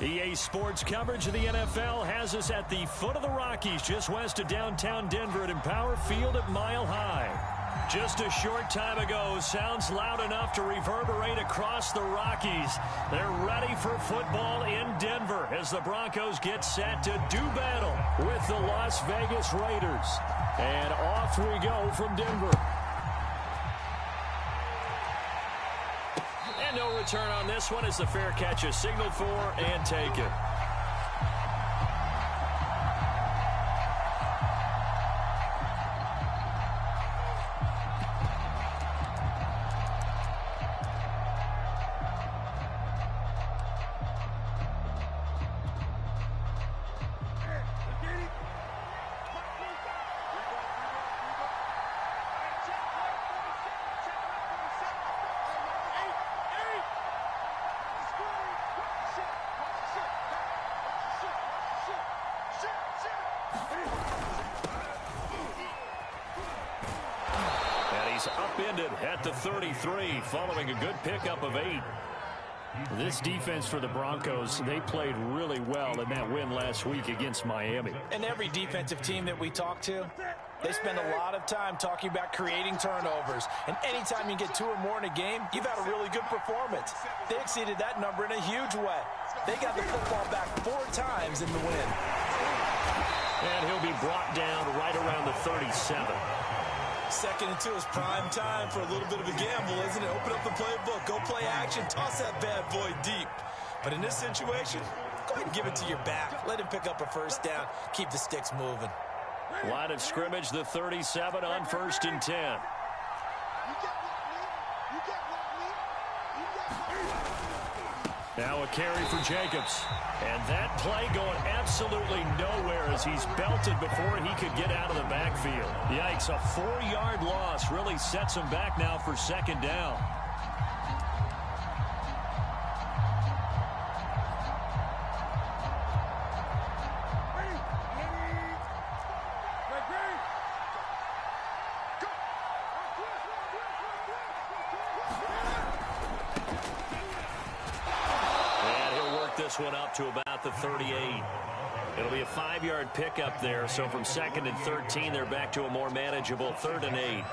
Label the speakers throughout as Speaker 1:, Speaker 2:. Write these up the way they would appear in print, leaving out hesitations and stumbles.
Speaker 1: EA Sports coverage of the NFL has us at the foot of the Rockies, just west of downtown Denver at Empower Field at Mile High. Just a short time ago, sounds loud enough to reverberate across the Rockies. They're ready for football in Denver as the Broncos get set to do battle with the Las Vegas Raiders. And off we go from Denver. And no return on this one as the fair catch is signaled for and taken. Upended at the 33 following a good pickup of 8.
Speaker 2: This defense for the Broncos, they played really well in that win last week against Miami.
Speaker 3: And every defensive team that we talk to, they spend a lot of time talking about creating turnovers. And anytime you get 2 or more in a game, you've had a really good performance. They exceeded that number in a huge way. They got the football back 4 times in the win.
Speaker 1: And he'll be brought down right around the 37.
Speaker 3: 2nd and 2 is prime time for a little bit of a gamble, isn't it? Open up the playbook, go play action, toss that bad boy deep. But in this situation, go ahead and give it to your back. Let him pick up a first down. Keep the sticks moving.
Speaker 1: Line of scrimmage, the 37 on 1st and 10. Now a carry for Jacobs. And that play going absolutely nowhere as he's belted before he could get out of the backfield. Yikes, a 4-yard loss really sets him back now for 2nd down. One up to about the 38. It'll be a 5-yard pickup there, so from 2nd and 13 they're back to a more manageable 3rd and 8.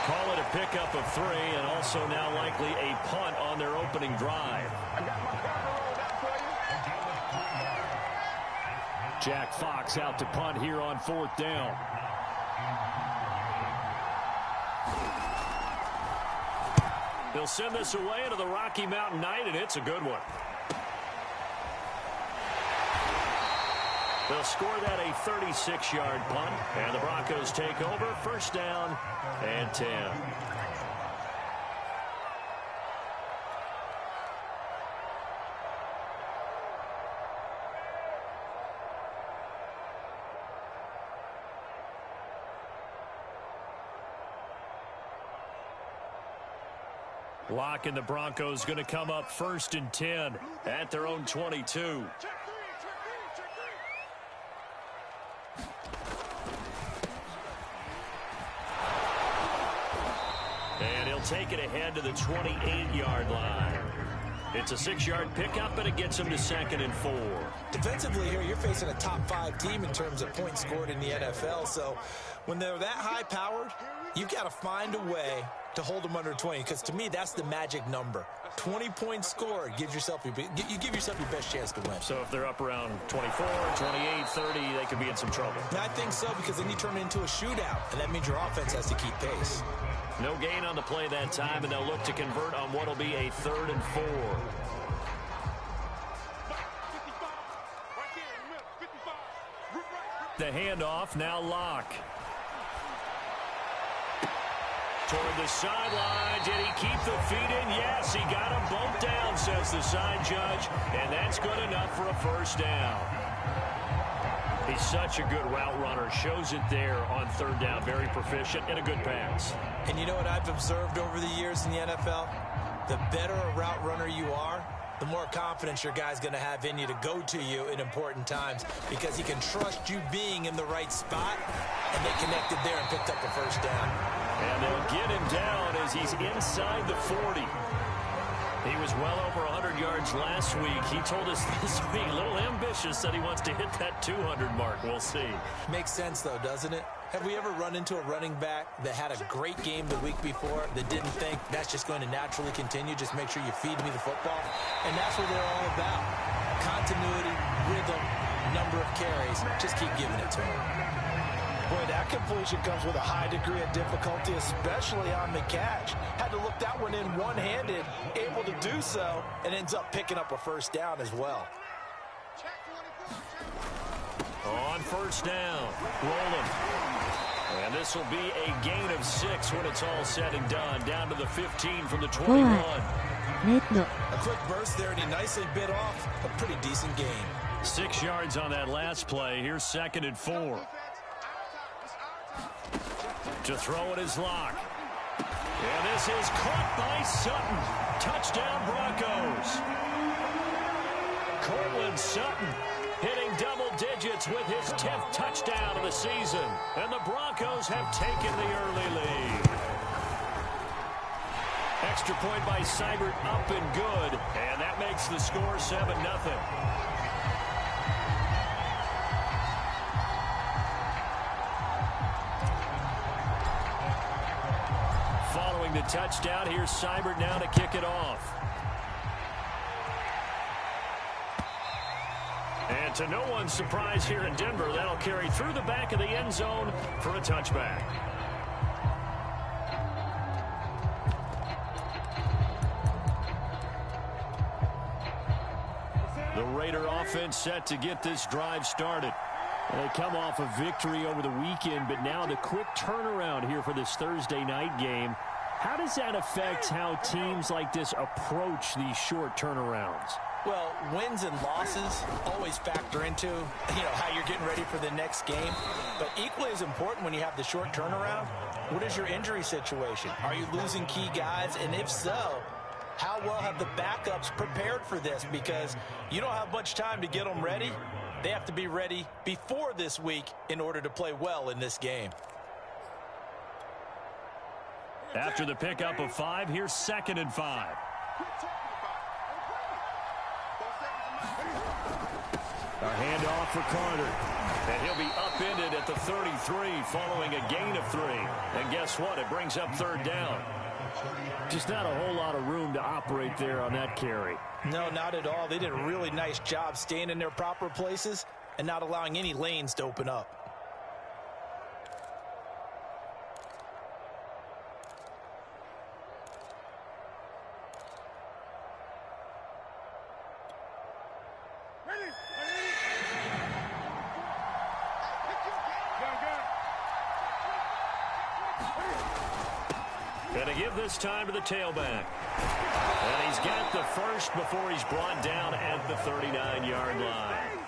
Speaker 1: Call it a pickup of 3, and also now likely a punt on their opening drive.
Speaker 2: Jack Fox out to punt here on 4th down.
Speaker 1: They'll send this away into the Rocky Mountain night, and it's a good one. They'll score that a 36-yard punt, and the Broncos take over. 1st down and 10. Lock and the Broncos going to come up 1st and 10 at their own 22. And he'll take it ahead to the 28-yard line. It's a 6-yard pickup, and it gets him to 2nd and 4.
Speaker 3: Defensively here, you're facing a top 5 team in terms of points scored in the NFL. So when they're that high-powered, you've got to find a way to hold them under 20, because to me, that's the magic number. 20 points scored, you give yourself your best chance to win.
Speaker 1: So if they're up around 24, 28, 30, they could be in some trouble.
Speaker 3: I think so, because then you turn it into a shootout, and that means your offense has to keep pace.
Speaker 1: No gain on the play that time, and they'll look to convert on what will be a 3rd and 4. The handoff, now Locke. toward the sideline. Did he keep the feet in? Yes, he got them both down, says the side judge. And that's good enough for a first down. He's such a good route runner. Shows it there on third down. Very proficient and a good pass.
Speaker 3: And you know what I've observed over the years in the NFL? The better a route runner you are, the more confidence your guy's going to have in you to go to you in important times because he can trust you being in the right spot, and they connected there and picked up a first down.
Speaker 1: And they'll get him down as he's inside the 40. He was well over 100 yards last week. He told us this week, a little ambitious, that he wants to hit that 200 mark. We'll see. Makes sense, though, doesn't it? Have we ever run into a running back that had a great game the week before that didn't think that's just going to naturally continue? Just make sure you feed me the football. And that's what they're all about. Continuity, rhythm, number of carries. Just keep giving it to him.
Speaker 4: Boy, that completion comes with a high degree of difficulty, especially on the catch. Had to look that one in one-handed, able to do so, and ends up picking up a first down as well.
Speaker 1: On first down, rolling. And this will be a gain of 6 when it's all said and done. Down to the 15 from the 21.
Speaker 3: A quick burst there, and he nicely bit off a pretty decent gain.
Speaker 1: 6 yards on that last play. Here's 2nd and 4. To throw it is Locke. And this is caught by Sutton. Touchdown Broncos. Cortland Sutton hitting double digits with his 10th touchdown of the season. And the Broncos have taken the early lead. Extra point by Seibert up and good. And that makes the score 7-0. Following the touchdown, here's Seibert now to kick it off. And to no one's surprise here in Denver, that'll carry through the back of the end zone for a touchback. The Raider offense set to get this drive started. They come off a victory over the weekend, but now the quick turnaround here for this Thursday night game. How does that affect how teams like this approach these short turnarounds?
Speaker 3: Well, wins and losses always factor into, how you're getting ready for the next game. But equally as important when you have the short turnaround, what is your injury situation? Are you losing key guys? And if so, how well have the backups prepared for this? Because you don't have much time to get them ready. They have to be ready before this week in order to play well in this game.
Speaker 1: After the pickup of 5, here's 2nd and 5. A handoff for Carter. And he'll be upended at the 33 following a gain of 3. And guess what? It brings up 3rd down. Just not a whole lot of room to operate there on that carry.
Speaker 3: No, not at all. They did a really nice job staying in their proper places and not allowing any lanes to open up.
Speaker 1: Going to give this time to the tailback. And he's got the first before he's brought down at the 39-yard line.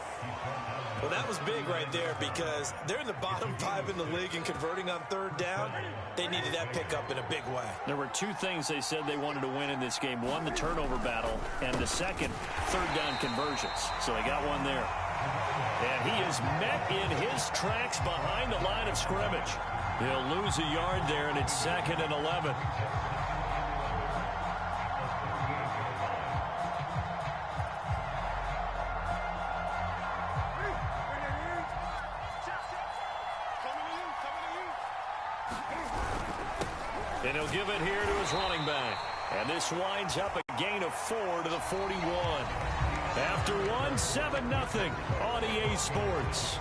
Speaker 3: Well, that was big right there because they're in the bottom 5 in the league and converting on 3rd down. They needed that pickup in a big way.
Speaker 1: There were 2 things they said they wanted to win in this game. One, the turnover battle, and the second, 3rd down conversions. So they got one there. And he is met in his tracks behind the line of scrimmage. He'll lose a yard there, and it's 2nd and 11. And he'll give it here to his running back. And this winds up a gain of 4 to the 41. After 1, 7-0 on EA Sports.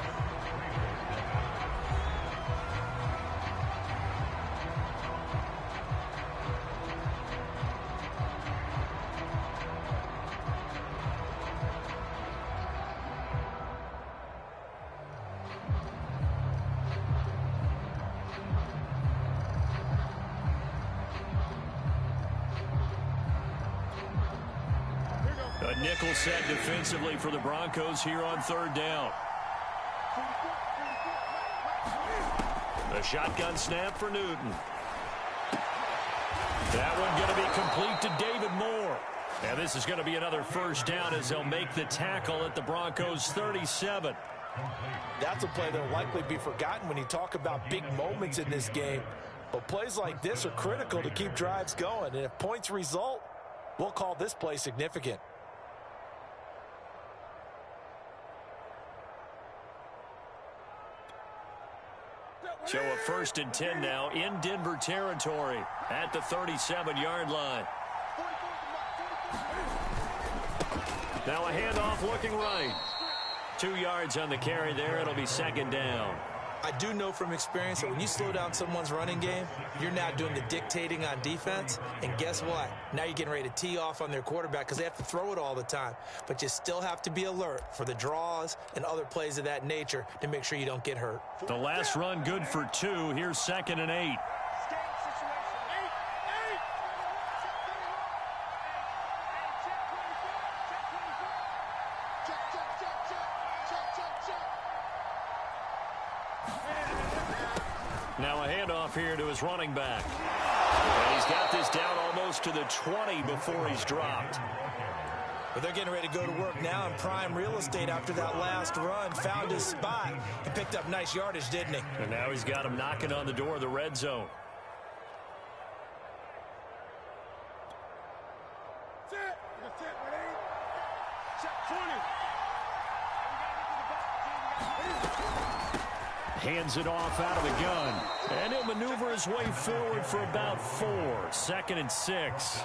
Speaker 1: A nickel set defensively for the Broncos here on third down. The shotgun snap for Newton. That one going to be complete to David Moore. And this is going to be another first down as they'll make the tackle at the Broncos 37.
Speaker 4: That's a play that will likely be forgotten when you talk about big moments in this game. But plays like this are critical to keep drives going. And if points result, we'll call this play significant.
Speaker 1: So a 1st and 10 now in Denver territory at the 37-yard line. Now a handoff looking right. 2 yards on the carry there. It'll be 2nd down.
Speaker 3: I do know from experience that when you slow down someone's running game, you're now doing the dictating on defense. And guess what? Now you're getting ready to tee off on their quarterback because they have to throw it all the time. But you still have to be alert for the draws and other plays of that nature to make sure you don't get hurt.
Speaker 1: The last run good for 2. Here's 2nd and 8. Now a handoff here to his running back. And he's got this down almost to the 20 before he's dropped.
Speaker 3: But they're getting ready to go to work now in prime real estate after that last run. Found his spot. He picked up nice yardage, didn't he?
Speaker 1: And now he's got him knocking on the door of the red zone. Hands it off out of the gun. And he'll maneuver his way forward for about 4. 2nd and 6.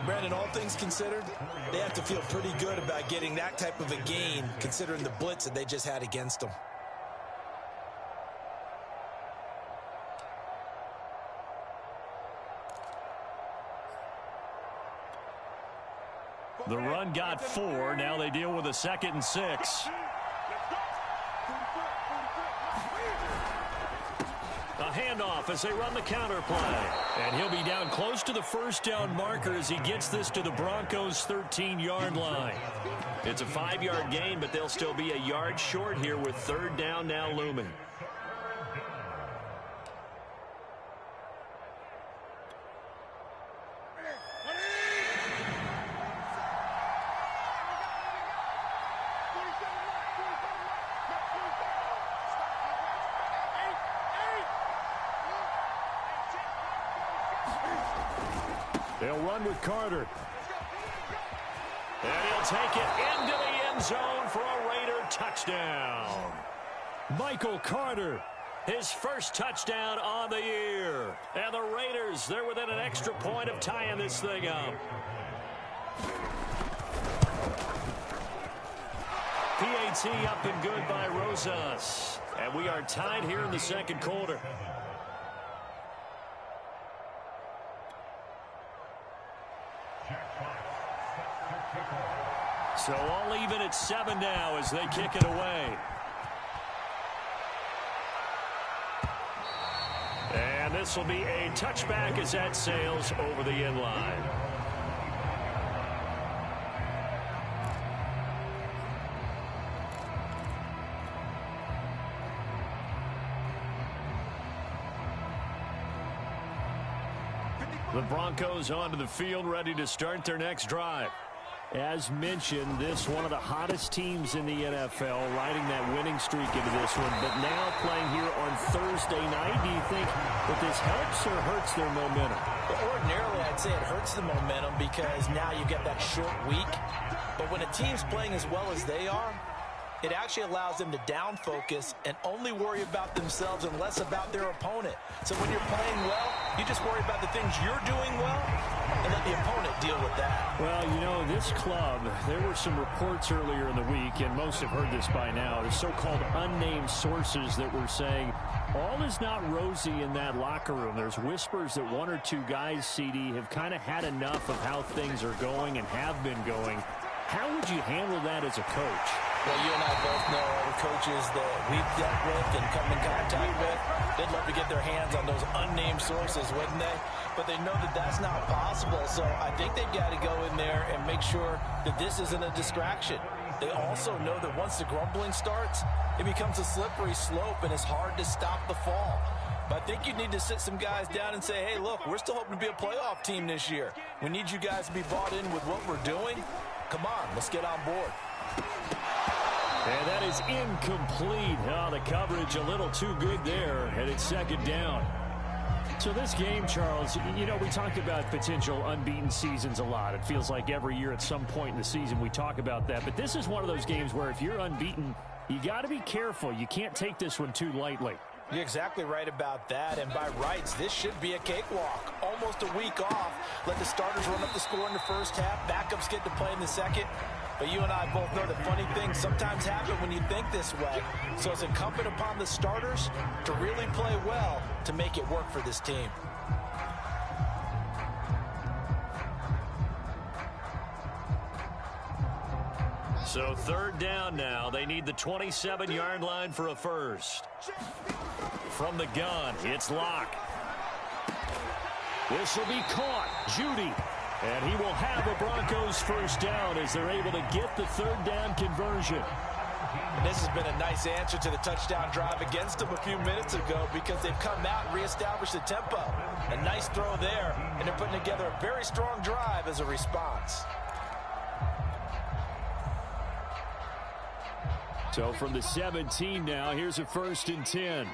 Speaker 3: Brandon, all things considered, they have to feel pretty good about getting that type of a gain considering the blitz that they just had against them.
Speaker 1: The run got 4. Now they deal with a 2nd and 6. A handoff as they run the counter play. And he'll be down close to the first down marker as he gets this to the Broncos' 13-yard line. It's a 5-yard gain, but they'll still be a yard short here with 3rd down now looming. They'll run with Carter. And he'll take it into the end zone for a Raider touchdown. Michael Carter, his first touchdown on the year. And the Raiders, they're within an extra point of tying this thing up. PAT up and good by Rosas. And we are tied here in the 2nd quarter. So all even at 7 now as they kick it away. And this will be a touchback as that sails over the end line. The Broncos onto the field, ready to start their next drive. As mentioned, this one of the hottest teams in the NFL, riding that winning streak into this one, but now playing here on Thursday night. Do you think that this helps or hurts their momentum?
Speaker 3: Well, ordinarily, I'd say it hurts the momentum because now you get that short week. But when a team's playing as well as they are, it actually allows them to down focus and only worry about themselves and less about their opponent. So when you're playing well, you just worry about the things you're doing well and let the opponent deal with that.
Speaker 2: Well, you know, this club, there were some reports earlier in the week, and most have heard this by now, the so-called unnamed sources that were saying all is not rosy in that locker room. There's whispers that 1 or 2 guys, CD, have kind of had enough of how things are going and have been going. How would you handle that as a coach?
Speaker 3: Well, you and I both know all the coaches that we've dealt with and come in contact with. They'd love to get their hands on those unnamed sources, wouldn't they? But they know that that's not possible, so I think they've got to go in there and make sure that this isn't a distraction. They also know that once the grumbling starts, it becomes a slippery slope, and it's hard to stop the fall. But I think you need to sit some guys down and say, hey, look, we're still hoping to be a playoff team this year. We need you guys to be bought in with what we're doing. Come on, let's get on board.
Speaker 2: And that is incomplete. Oh, the coverage a little too good there, and it's second down. So this game, Charles, you know, we talk about potential unbeaten seasons a lot. It feels like every year at some point in the season we talk about that. But this is one of those games where if you're unbeaten, you got to be careful. You can't take this one too lightly.
Speaker 3: You're exactly right about that, and by rights, this should be a cakewalk. Almost a week off. Let the starters run up the score in the first half. Backups get to play in the second. But you and I both know that funny things sometimes happen when you think this way. So it's incumbent upon the starters to really play well to make it work for this team.
Speaker 1: So third down now. They need the 27-yard line for a first. From the gun, it's Locke. This will be caught. Judy. And he will have a Broncos first down as they're able to get the third down conversion.
Speaker 3: And this has been a nice answer to the touchdown drive against them a few minutes ago because they've come out and reestablished the tempo. A nice throw there, and they're putting together a very strong drive as a response.
Speaker 2: So from the 17 now, here's a 1st and 10.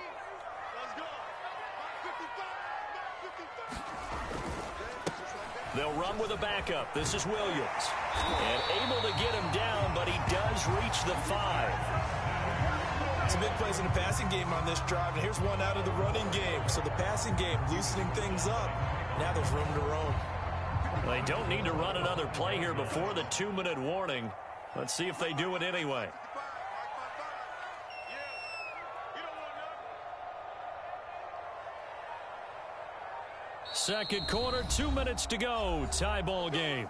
Speaker 1: They'll run with a backup. This is Williams. And able to get him down, but he does reach the 5.
Speaker 3: Some big plays in the passing game on this drive, and here's one out of the running game. So the passing game loosening things up. Now there's room to roam.
Speaker 1: They don't need to run another play here before the 2-minute warning. Let's see if they do it anyway. Second quarter, 2 minutes to go. Tie ball game.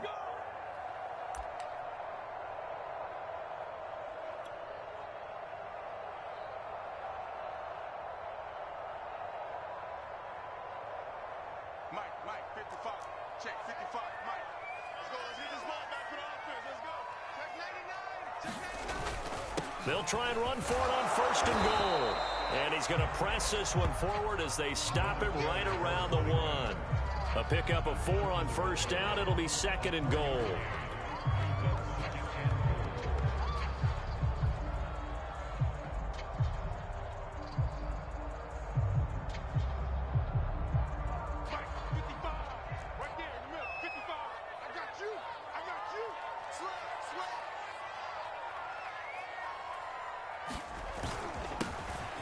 Speaker 5: Mike, 55. Check, 55. Mike. Let's go. Let's hit this ball back for the offense. Let's go. Check 99. Check 99.
Speaker 1: They'll try and run for it on 1st and goal. And he's going to press this one forward as they stop it right around the 1. A pickup of 4 on 1st down. It'll be 2nd and goal.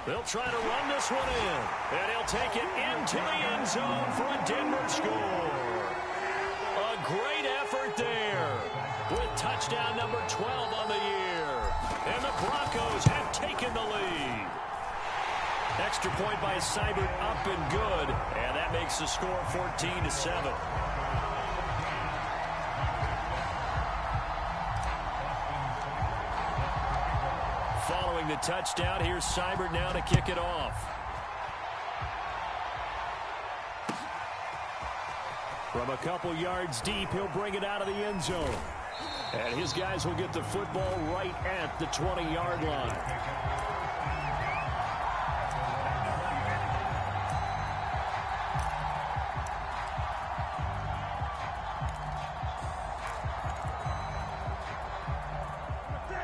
Speaker 1: They'll try to run this one in. And he'll take it into the end zone for a Denver score. A great effort there with touchdown number 12 on the year. And the Broncos have taken the lead. Extra point by Seibert up and good. And that makes the score 14-7. Following the touchdown, here's Seibert now to kick it off. From a couple yards deep, he'll bring it out of the end zone. And his guys will get the football right at the 20-yard line.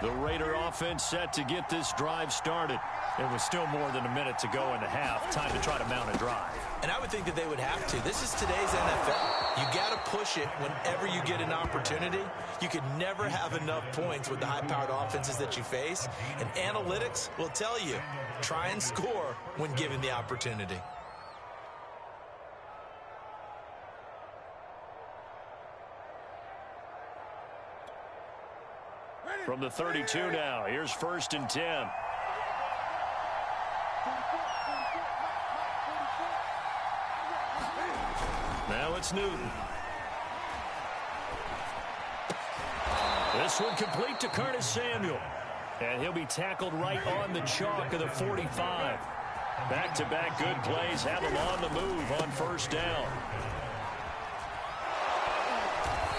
Speaker 1: The Raider offense set to get this drive started. There was still more than a minute to go in the half. Time to try to mount a drive.
Speaker 3: And I would think that they would have to. This is today's NFL. You got to push it whenever you get an opportunity. You could never have enough points with the high-powered offenses that you face. And analytics will tell you, try and score when given the opportunity.
Speaker 1: From the 32 now, here's 1st and 10. Now it's Newton. This one complete to Curtis Samuel. And he'll be tackled right on the chalk of the 45. Back-to-back good plays have them on the move on first down.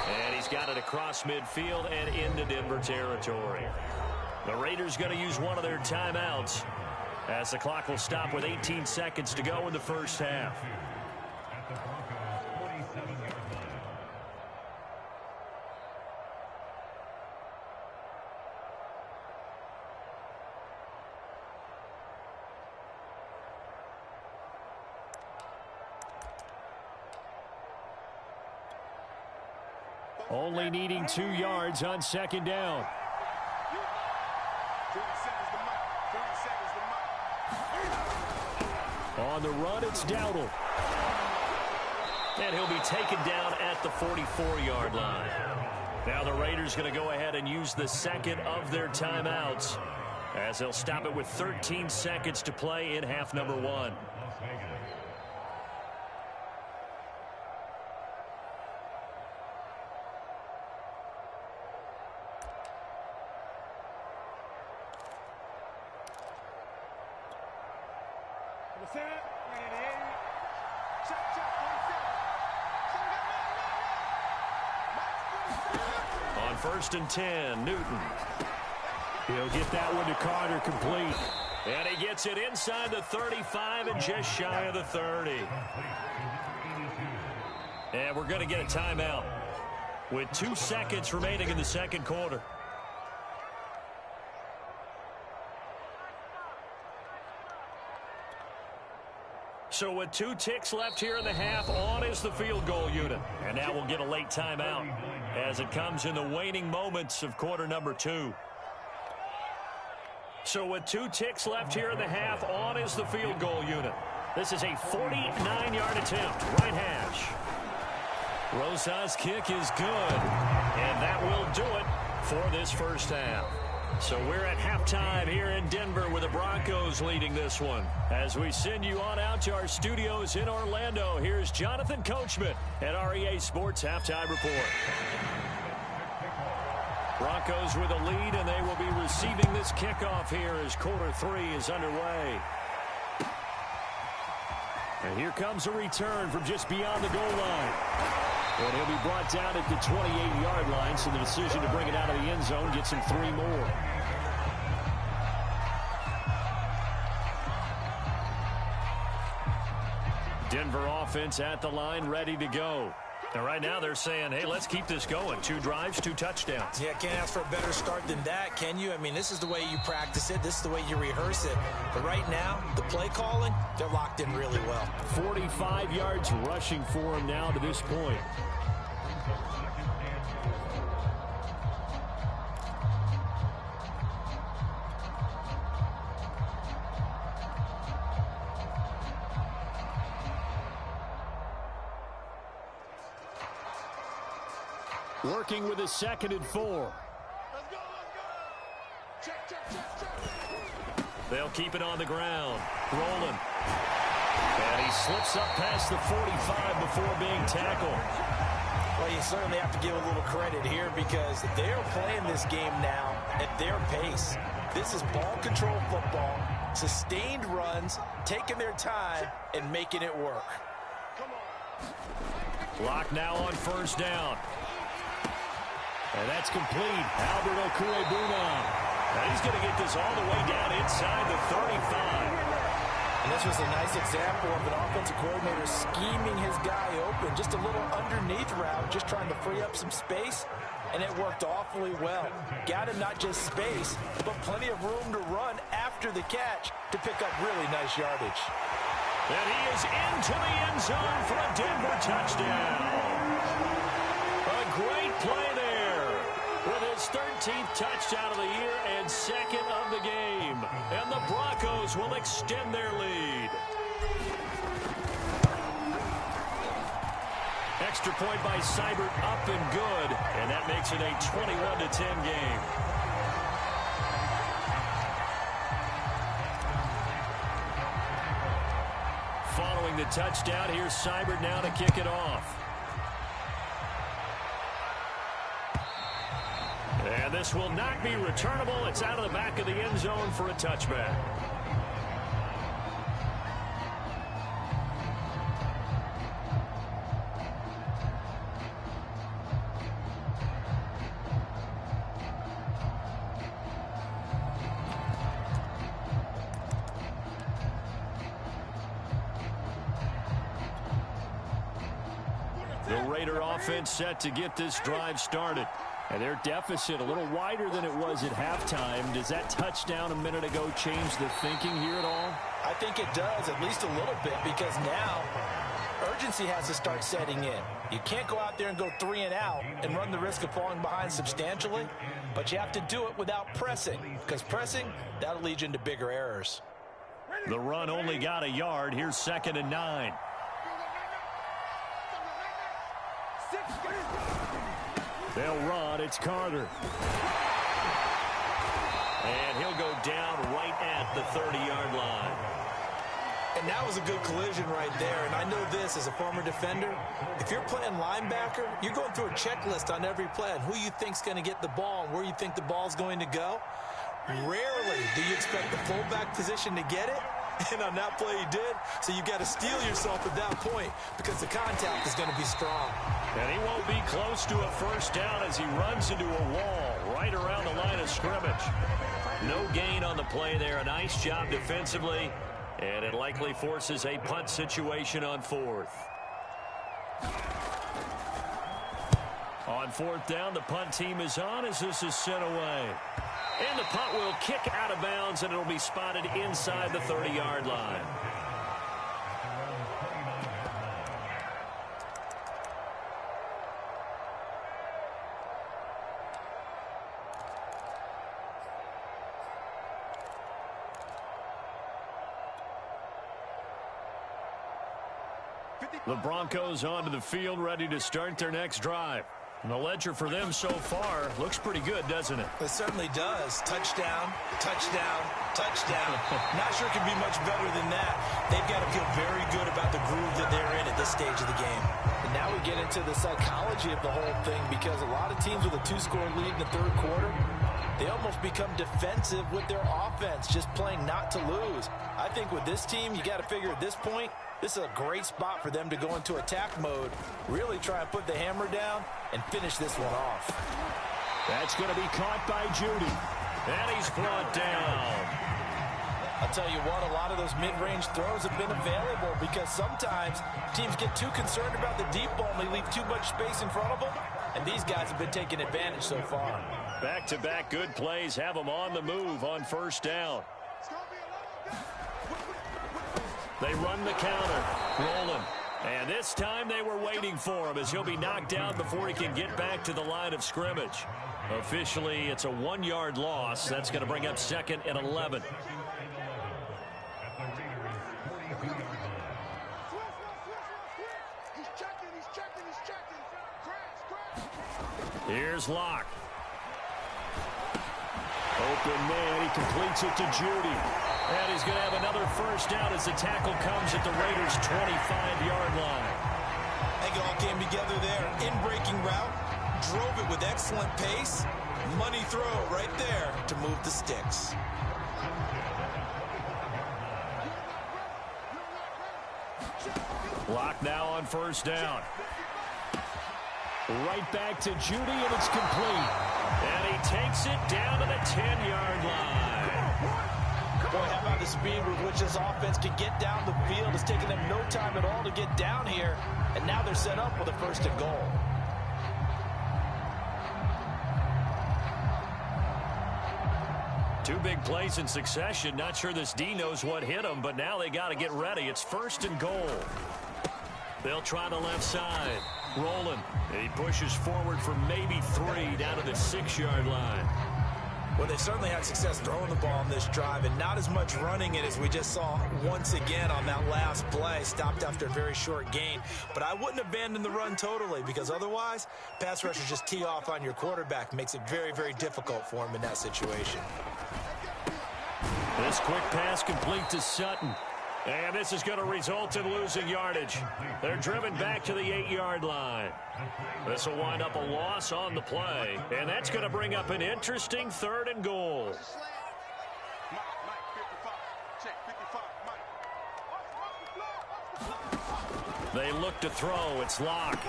Speaker 1: And he's got it across midfield and into Denver territory. The Raiders going to use one of their timeouts as the clock will stop with 18 seconds to go in the first half.
Speaker 2: Only needing 2 yards on second down.
Speaker 5: 40 seconds to Mike. 40 seconds to Mike.
Speaker 2: On the run, it's Dowdle.
Speaker 1: And he'll be taken down at the 44-yard line. Now the Raiders going to go ahead and use the second of their timeouts as they'll stop it with 13 seconds to play in half number 1. On first and 10, Newton.
Speaker 2: He'll get that one to Carter, complete.
Speaker 1: And he gets it inside the 35 and just shy of the 30. And we're going to get a timeout with 2 seconds remaining in the second quarter. So with 2 ticks left here in the half, on is the field goal unit. And now we'll get a late timeout as it comes in the waning moments of quarter number 2. So with 2 ticks left here in the half, on is the field goal unit. This is a 49-yard attempt, right hash. Rosas' kick is good, and that will do it for this first half. So we're at halftime here in Denver with the Broncos leading this one. As we send you on out to our studios in Orlando, here's Jonathan Coachman at REA Sports Halftime Report. Broncos with a lead, and they will be receiving this kickoff here as quarter 3 is underway. And here comes a return from just beyond the goal line. And he'll be brought down at the 28-yard line, so the decision to bring it out of the end zone gets him 3 more. Denver offense at the line, ready to go. And right now they're saying, hey, let's keep this going. 2 drives, 2 touchdowns.
Speaker 3: Yeah, can't ask for a better start than that, can you? I mean, this is the way you practice it. This is the way you rehearse it. But right now, the play calling, they're locked in really well.
Speaker 2: 45 yards rushing for him now to this point. Working with a 2nd and 4.
Speaker 5: Let's go, let's go. Check, check, check, check.
Speaker 1: They'll keep it on the ground. Rolling. And he slips up past the 45 before being tackled.
Speaker 3: Well, you certainly have to give a little credit here because they're playing this game now at their pace. This is ball control football, sustained runs, taking their time, and making it work.
Speaker 5: Come on.
Speaker 1: Lock now on first down.
Speaker 2: And that's complete. Albert Okwuegbunam.
Speaker 1: And he's going to get this all the way down inside the 35.
Speaker 3: And this was a nice example of an offensive coordinator scheming his guy open. Just a little underneath route, just trying to free up some space, and it worked awfully well. Got him not just space, but plenty of room to run after the catch to pick up really nice yardage.
Speaker 1: And he is into the end zone for a Denver touchdown. A great play there with his 13th touchdown of the year and 2nd of the game. And the Broncos will extend their lead. Extra point by Seibert, up and good. And that makes it a 21-10 game. Following the touchdown, here's Seibert now to kick it off. And this will not be returnable. It's out of the back of the end zone for a touchback. The Raider offense set to get this drive started.
Speaker 2: And their deficit a little wider than it was at halftime. Does that touchdown a minute ago change the thinking here at all?
Speaker 3: I think it does, at least a little bit, because now urgency has to start setting in. You can't go out there and go 3 and out and run the risk of falling behind substantially, but you have to do it without pressing, because pressing, that'll lead you into bigger errors.
Speaker 1: The run only got a yard. Here's 2nd and 9.
Speaker 2: They'll run. It's Carter.
Speaker 1: And he'll go down right at the 30-yard line.
Speaker 3: And that was a good collision right there. And I know this as a former defender. If you're playing linebacker, you're going through a checklist on every play on who you think's going to get the ball and where you think the ball's going to go. Rarely do you expect the fullback position to get it. And on that play he did. So you got to steel yourself at that point because the contact is going to be strong.
Speaker 1: And he won't be close to a first down as he runs into a wall right around the line of scrimmage. No gain on the play there. A nice job defensively. And it likely forces a punt situation on 4th. On 4th down, the punt team is on as this is sent away. And the punt will kick out of bounds, and it'll be spotted inside the 30-yard line. The Broncos onto the field, ready to start their next drive. And the ledger for them so far looks pretty good, doesn't it?
Speaker 3: It certainly does. Touchdown, touchdown, touchdown. Not sure it can be much better than that. They've got to feel very good about the groove that they're in at this stage of the game.
Speaker 4: And now we get into the psychology of the whole thing because a lot of teams with a 2-score lead in the 3rd quarter, they almost become defensive with their offense, just playing not to lose. I think with this team, you got to figure at this point, this is a great spot for them to go into attack mode, really try and put the hammer down and finish this one off.
Speaker 2: That's going to be caught by Judy.
Speaker 1: And he's brought down.
Speaker 4: I'll tell you what, a lot of those mid-range throws have been available because sometimes teams get too concerned about the deep ball and they leave too much space in front of them, and these guys have been taking advantage so far.
Speaker 1: Back-to-back good plays have them on the move on 1st down. They run the counter. Rolling. And this time they were waiting for him as he'll be knocked down before he can get back to the line of scrimmage. Officially, it's a 1-yard loss. That's going to bring up 2nd and 11. Here's Locke.
Speaker 2: Open man. He completes it to Judy.
Speaker 1: And he's going to have another first down as the tackle comes at the Raiders' 25-yard line.
Speaker 3: I think it all came together there. In-breaking route, drove it with excellent pace. Money throw right there to move the sticks.
Speaker 1: Locke now on 1st down.
Speaker 2: Right back to Judy, and it's complete.
Speaker 1: And he takes it down to the 10-yard line.
Speaker 4: Boy, how about the speed with which this offense can get down the field? It's taken them no time at all to get down here, and now they're set up with a 1st and goal.
Speaker 1: Two big plays in succession. Not sure this D knows what hit him, but now they got to get ready. It's 1st and goal. They'll try the left side. Rolling. He pushes forward for maybe 3 down to the 6-yard line.
Speaker 3: Well, they've certainly had success throwing the ball on this drive and not as much running it as we just saw once again on that last play. Stopped after a very short gain. But I wouldn't abandon the run totally because otherwise, pass rushers just tee off on your quarterback. Makes it very, very difficult for him in that situation.
Speaker 1: This quick pass complete to Sutton. And this is going to result in losing yardage. They're driven back to the 8-yard line. This will wind up a loss on the play. And that's going to bring up an interesting 3rd and goal. They look to throw. It's Locke.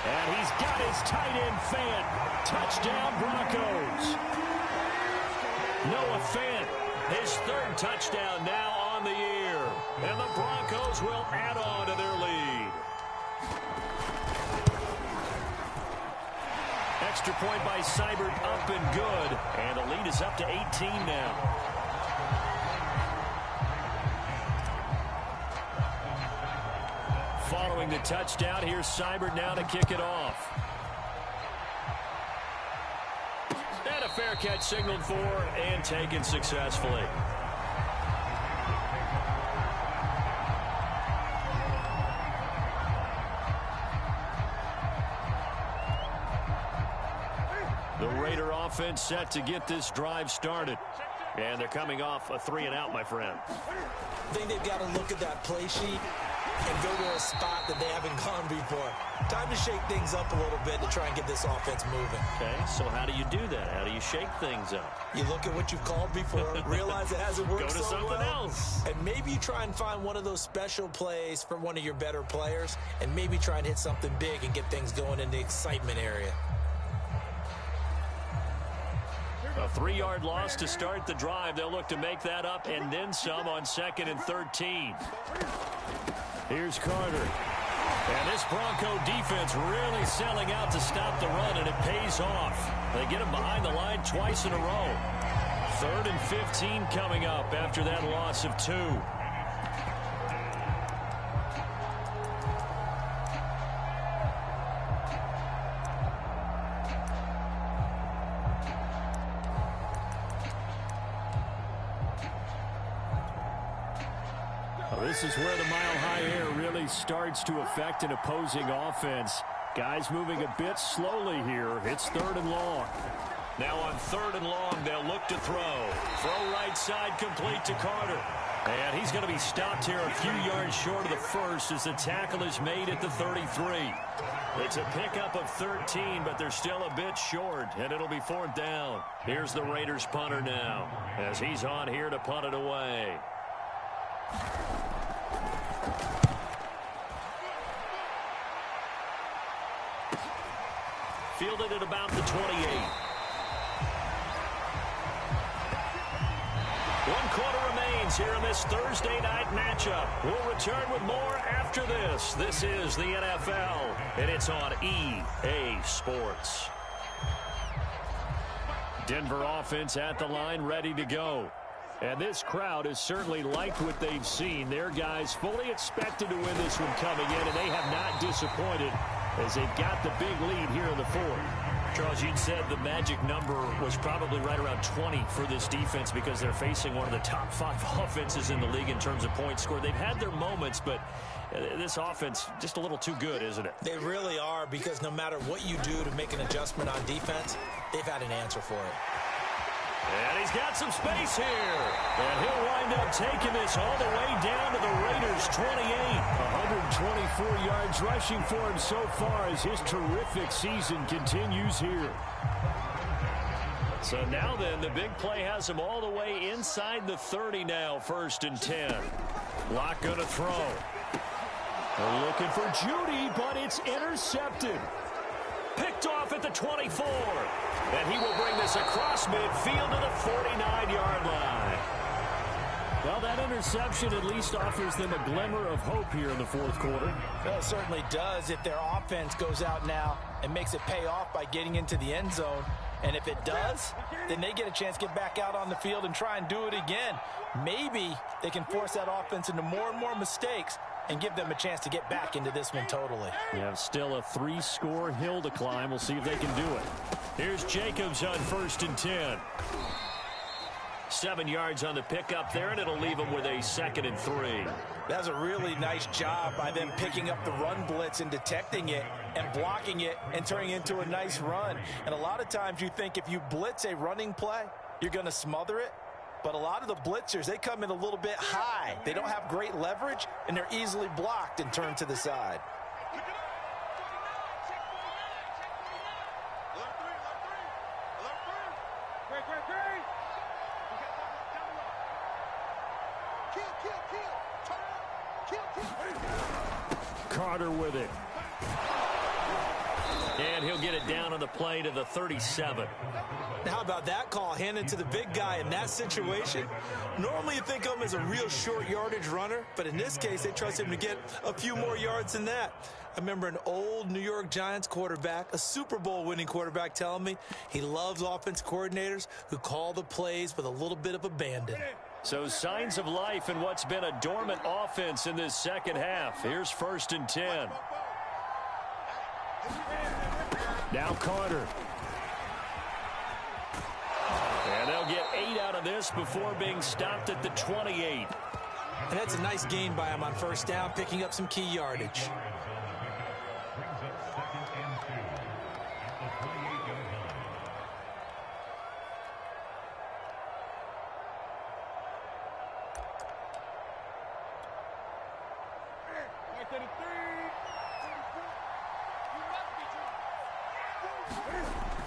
Speaker 2: And he's got his tight end Fant. Touchdown, Broncos.
Speaker 1: Noah Fant, his 3rd touchdown now on the year. And the Broncos will add on to their lead. extra point by Seibert up and good. And the lead is up to 18 now. Following the touchdown, here's Seibert now to kick it off. And a fair catch signaled for and taken successfully. The Raider offense set to get this drive started. And they're coming off a 3-and-out, my friend.
Speaker 3: I think they've got to look at that play sheet and go to a spot that they haven't gone before. Time to shake things up a little bit to try and get this offense moving.
Speaker 1: Okay, so how do you do that? How do you shake things up?
Speaker 3: You look at what you've called before, realize it hasn't worked
Speaker 1: Go to
Speaker 3: so
Speaker 1: something
Speaker 3: well,
Speaker 1: else.
Speaker 3: and maybe you try and find one of those special plays for one of your better players, and maybe try and hit something big and get things going in the excitement area.
Speaker 1: A 3-yard loss to start the drive. They'll look to make that up and then some on 2nd and 13. Here's Carter. And this Bronco defense really selling out to stop the run, and it pays off. They get him behind the line twice in a row. 3rd and 15 coming up after that loss of 2.
Speaker 2: This is where the mile-high air really starts to affect an opposing offense. Guys moving a bit slowly here. It's 3rd and long.
Speaker 1: Now on 3rd and long, they'll look to throw. Throw right side complete to Carter. And he's going to be stopped here a few yards short of the first as the tackle is made at the 33. It's a pickup of 13, but they're still a bit short, and it'll be 4th down. Here's the Raiders punter now as he's on here to punt it away. Fielded at about the 28. 1 quarter remains here in this Thursday night matchup. We'll return with more after this. This is the NFL, and it's on EA Sports. Denver offense at the line, ready to go. And this crowd has certainly liked what they've seen. Their guys fully expected to win this one coming in, and they have not disappointed as they've got the big lead here in the 4th. Charles, you'd said the magic number was probably right around 20 for this defense because they're facing one of the top 5 offenses in the league in terms of points scored. They've had their moments, but this offense just a little too good, isn't it?
Speaker 3: They really are, because no matter what you do to make an adjustment on defense, they've had an answer for it.
Speaker 1: And he's got some space here. And he'll wind up taking this all the way down to the Raiders' 28.
Speaker 2: 124 yards rushing for him so far as his terrific season continues here.
Speaker 1: So now then, the big play has him all the way inside the 30 now, 1st and 10. Locke going to throw.
Speaker 2: They're looking for Judy, but it's intercepted.
Speaker 1: Picked off at the 24. And he will bring this across midfield to the 49-yard line.
Speaker 2: Well, that interception at least offers them a glimmer of hope here in the 4th quarter.
Speaker 3: Well, it certainly does if their offense goes out now and makes it pay off by getting into the end zone. And if it does, then they get a chance to get back out on the field and try and do it again. Maybe they can force that offense into more and more mistakes and give them a chance to get back into this one totally.
Speaker 2: You have still a 3-score hill to climb. We'll see if they can do it.
Speaker 1: Here's Jacobs on 1st and 10. 7 yards on the pickup there, and it'll leave them with a 2nd and 3.
Speaker 3: That's a really nice job by them picking up the run blitz and detecting it and blocking it and turning it into a nice run. And a lot of times you think if you blitz a running play, you're going to smother it. But a lot of the blitzers, they come in a little bit high. They don't have great leverage, and they're easily blocked and turned to the side.
Speaker 2: Carter with it.
Speaker 1: And he'll get it down on the play to the 37.
Speaker 3: Now, how about that call handed to the big guy in that situation? Normally you think of him as a real short yardage runner, but in this case they trust him to get a few more yards than that. I remember an old New York Giants quarterback, a Super Bowl winning quarterback, telling me he loves offense coordinators who call the plays with a little bit of abandon.
Speaker 1: So signs of life in what's been a dormant offense in this second half. Here's 1st and 10.
Speaker 2: Now Carter.
Speaker 1: And they'll get 8 out of this before being stopped at the 28.
Speaker 3: And that's a nice gain by him on 1st down, picking up some key yardage.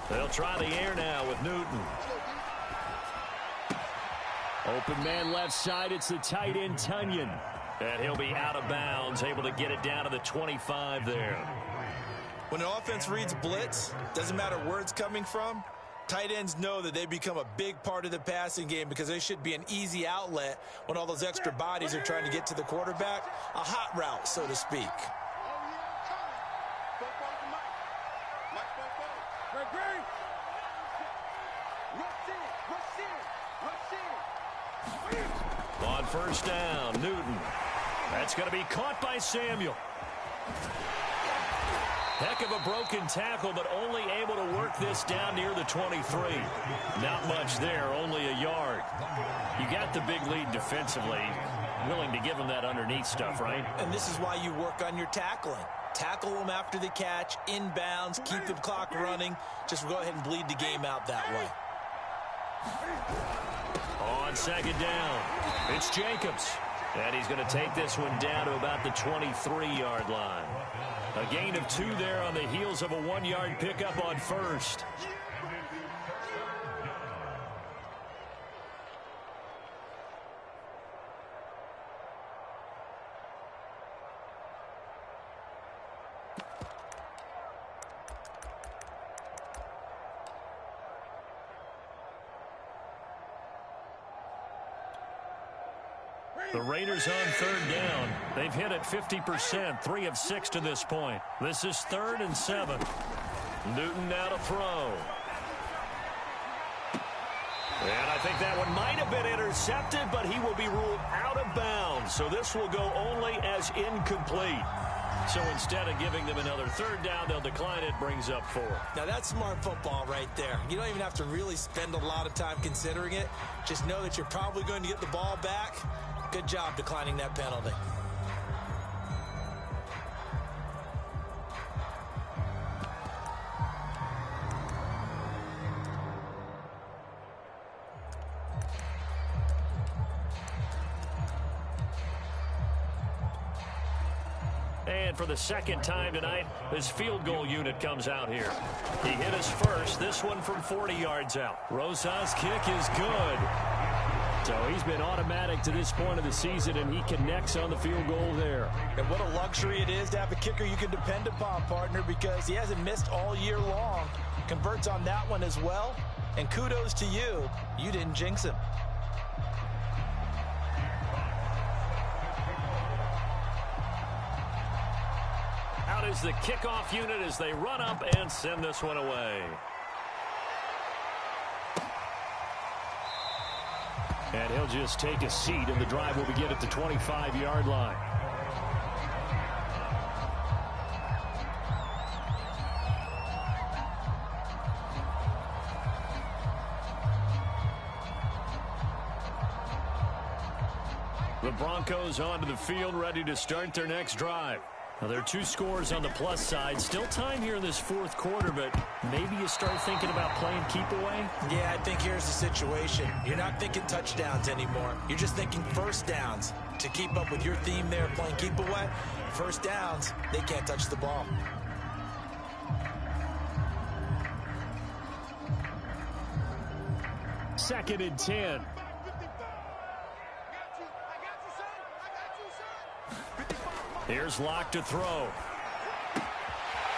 Speaker 1: They'll try the air now with Newton.
Speaker 2: Open man left side. It's the tight end, Tunyon.
Speaker 1: And he'll be out of bounds, able to get it down to the 25 there.
Speaker 3: When an offense reads blitz, doesn't matter where it's coming from, tight ends know that they become a big part of the passing game because they should be an easy outlet when all those extra bodies are trying to get to the quarterback. A hot route, so to speak.
Speaker 1: On 1st down, Newton. That's going to be caught by Samuel. Heck of a broken tackle, but only able to work this down near the 23. Not much there, only a yard. You got the big lead defensively. Willing to give him that underneath stuff, right?
Speaker 3: And this is why you work on your tackling. Tackle them after the catch, inbounds, keep the clock running. Just go ahead and bleed the game out that way.
Speaker 1: On 2nd down, it's Jacobs. And he's going to take this one down to about the 23-yard line. A gain of 2 there on the heels of a 1-yard pickup on 1st. The Raiders on 3rd down. They've hit it 50%, 3 of 6 to this point. This is 3rd and 7. Newton now to throw. And I think that one might have been intercepted, but he will be ruled out of bounds. So this will go only as incomplete. So instead of giving them another 3rd down, they'll decline it, brings up 4.
Speaker 3: Now that's smart football right there. You don't even have to really spend a lot of time considering it. Just know that you're probably going to get the ball back. Good job declining that penalty.
Speaker 1: And for the 2nd time tonight, this field goal unit comes out here. He hit his first, this one from 40 yards out. Rosa's kick is good.
Speaker 2: So he's been automatic to this point of the season, and he connects on the field goal there.
Speaker 3: And what a luxury it is to have a kicker you can depend upon, partner, because he hasn't missed all year long. Converts on that one as well. And kudos to you. You didn't jinx him.
Speaker 1: Out is the kickoff unit as they run up and send this one away.
Speaker 2: And he'll just take a seat, and the drive will begin at the 25-yard line.
Speaker 1: The Broncos onto the field, ready to start their next drive. Now, there are 2 scores on the plus side. Still time here in this 4th quarter, but maybe you start thinking about playing keep away?
Speaker 3: Yeah, I think here's the situation. You're not thinking touchdowns anymore. You're just thinking 1st downs. To keep up with your theme there, playing keep away, 1st downs, they can't touch the ball.
Speaker 2: Second and 10.
Speaker 1: Here's Locke to throw.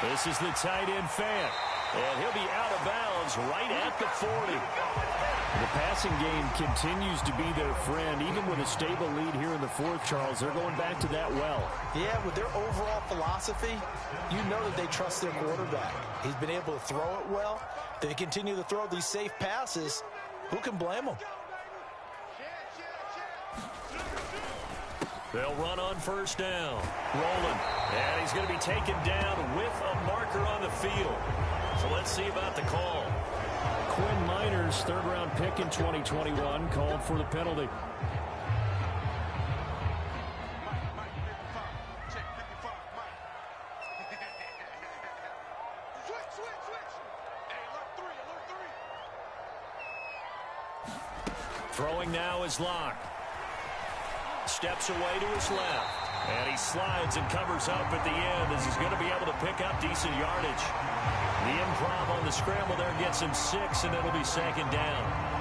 Speaker 1: This is the tight end fan. And he'll be out of bounds right at the 40.
Speaker 2: The passing game continues to be their friend. Even with a stable lead here in the fourth, Charles, they're going back to that well.
Speaker 3: Yeah, with their overall philosophy, you know that they trust their quarterback. He's been able to throw it well. They continue to throw these safe passes. Who can blame them?
Speaker 1: They'll run on first down. Rolling. And he's going to be taken down with a marker on the field. So let's see about the call.
Speaker 2: Quinn Miners, third-round pick in 2021, called for the penalty.
Speaker 1: Throwing now is Locke. Steps away to his left. And he slides and covers up at the end as he's going to be able to pick up decent yardage. The improv on the scramble there gets him 6, and it'll be second down.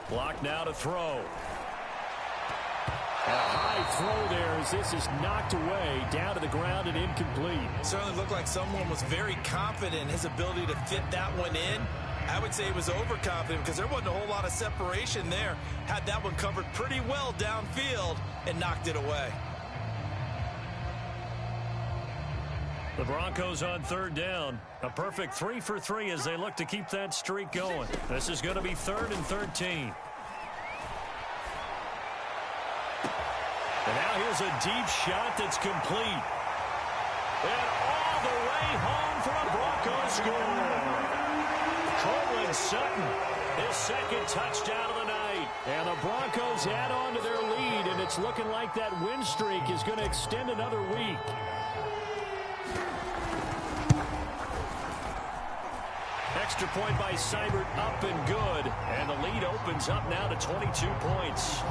Speaker 1: Block now to throw.
Speaker 2: A high throw there as this is knocked away, down to the ground and incomplete.
Speaker 3: Certainly looked like someone was very confident in his ability to fit that one in. I would say he was overconfident because there wasn't a whole lot of separation there. Had that one covered pretty well downfield and knocked it away.
Speaker 1: The Broncos on third down. A perfect 3 for 3 as they look to keep that streak going. This is going to be 3rd and 13. And now here's a deep shot that's complete. And all the way home for a Broncos score. Courtland Sutton, his second touchdown of the night.
Speaker 2: And the Broncos add on to their lead, and it's looking like that win streak is going to extend another week.
Speaker 1: Extra point by Seibert, up and good. And the lead opens up now to 22 points.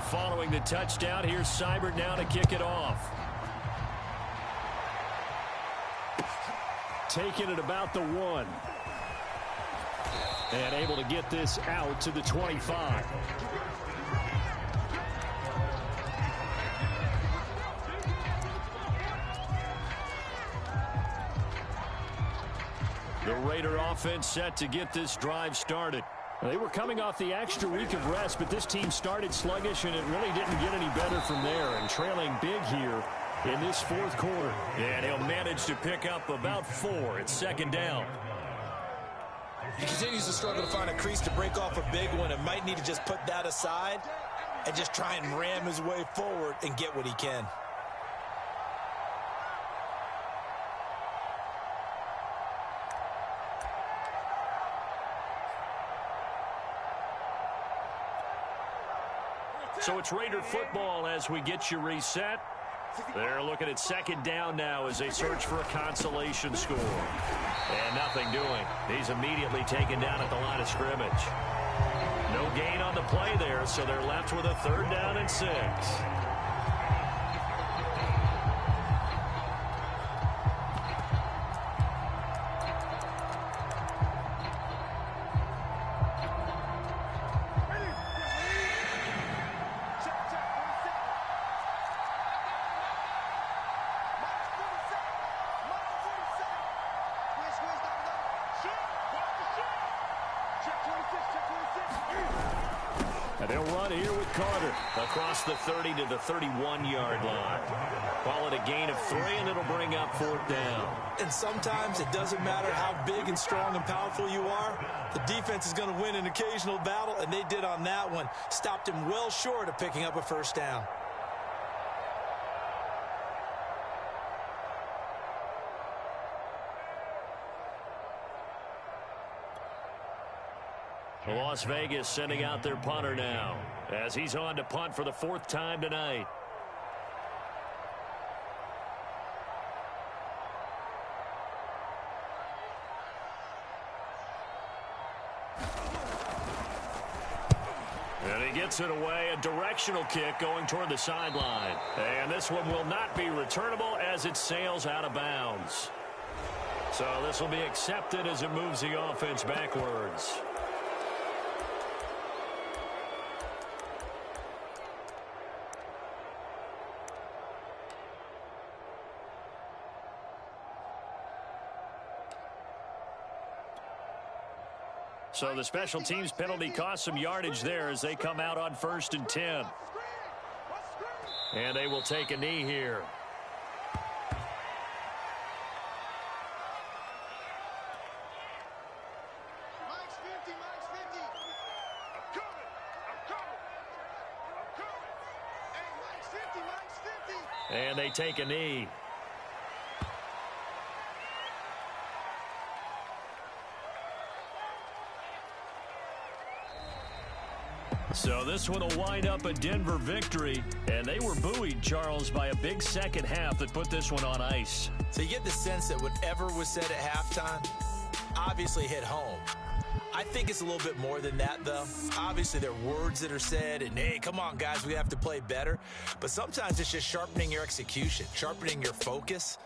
Speaker 1: Following the touchdown, here's Seibert now to kick it off.
Speaker 2: Taking it about the 1. And able to get this out to the 25.
Speaker 1: The Raider offense set to get this drive started.
Speaker 2: They were coming off the extra week of rest, but this team started sluggish, and it really didn't get any better from there, and trailing big here in this fourth quarter.
Speaker 1: And he'll manage to pick up about 4. It's second down.
Speaker 3: He continues to struggle to find a crease to break off a big one and might need to just put that aside and just try and ram his way forward and get what he can.
Speaker 1: So it's Raider football as we get you reset. They're looking at second down now as they search for a consolation score. And nothing doing. He's immediately taken down at the line of scrimmage. No gain on the play there, so they're left with a 3rd down and 6.
Speaker 2: They'll run here with Carter.
Speaker 1: Across the 30 to the 31-yard line. Call it a gain of 3, and it'll bring up 4th down.
Speaker 3: And sometimes it doesn't matter how big and strong and powerful you are. The defense is going to win an occasional battle, and they did on that one. Stopped him well short of picking up a 1st down.
Speaker 1: Las Vegas sending out their punter now as he's on to punt for the 4th time tonight. gets it away, a directional kick going toward the sideline. And this one will not be returnable as it sails out of bounds. So this will be accepted as it moves the offense backwards. So the special teams penalty cost some yardage there as they come out on 1st and 10. And they will take a knee here. And they take a knee. So this one will wind up a Denver victory, and they were buoyed, Charles, by a big second half that put this one on ice.
Speaker 3: So you get the sense that whatever was said at halftime obviously hit home. I think it's a little bit more than that, though. Obviously, there are words that are said, and, hey, come on, guys, we have to play better. But sometimes it's just sharpening your execution, sharpening your focus,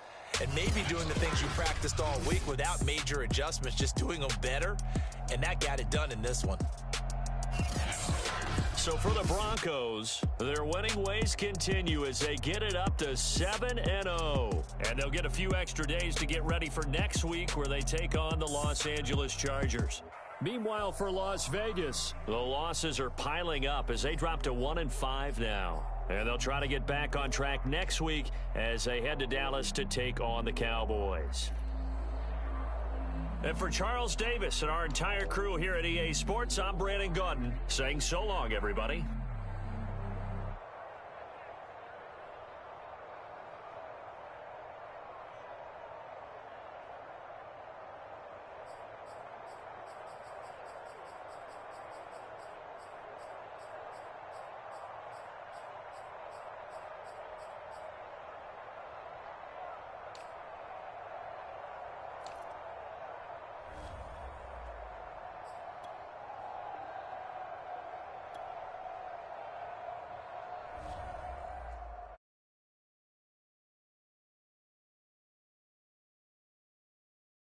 Speaker 3: and maybe doing the things you practiced all week without major adjustments, just doing them better, and that got it done in this one.
Speaker 1: So for the Broncos, their winning ways continue as they get it up to 7-0. And they'll get a few extra days to get ready for next week where they take on the Los Angeles Chargers. Meanwhile, for Las Vegas, the losses are piling up as they drop to 1-5 now. And they'll try to get back on track next week as they head to Dallas to take on the Cowboys. And for Charles Davis and our entire crew here at EA Sports, I'm Brandon Gaudin saying so long, everybody.